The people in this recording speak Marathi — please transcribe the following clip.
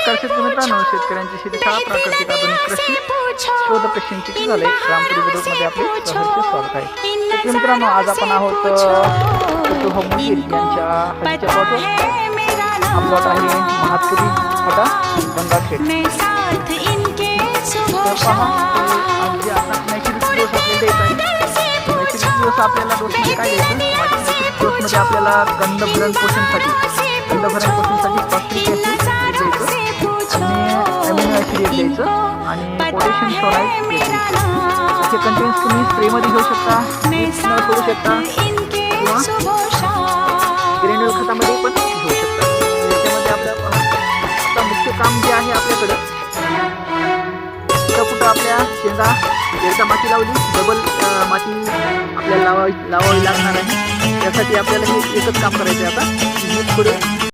नमस्कार शेतकरी मित्रांनो, शेतकऱ्यांची शेतीशाळा प्राकृतिक आधुनिक कृषी शोध प्रशिक्षण झाले रामपुरी बुद्रुकमध्ये आपले सहर्ष स्वागत आहे. शेतकरी मित्रांनो, आज आपण आहोत मुंगीर यांच्या हळदीच्या प्लॉटवर. हा प्लॉट आहे महातपुरी फाटा गंगाखेड. तर पहा, आज जे आता नैसर्गिक दिवस आपल्याला द्यायचा आहे. नैसर्गिक दिवस आपल्याला डोसमध्ये काय द्यायचं? नैसर्गिक दिवसमध्ये आपल्याला गंधभरण पोषणसाठी फॉस्फरिक ॲसिड द्यायचं आणि अमिनो ॲसिड द्यायचं आणि पोटॅशियम क्लोराईड द्यायचं. असे कंटेन्स तुम्ही स्प्रेमध्ये घेऊ शकता, सोडू शकता किंवा ग्रेन्युअल खतामध्ये पण घेऊ शकता. त्याच्यामध्ये आपलं मुख्य काम जे आहे आपल्याकडं, कुठं आपल्या शेंगा एकदा माती लावली, डबल माती आपल्याला लावावी लागणार आहे. त्यासाठी आपल्याला हे एकच काम करायचं आहे. आता थोडं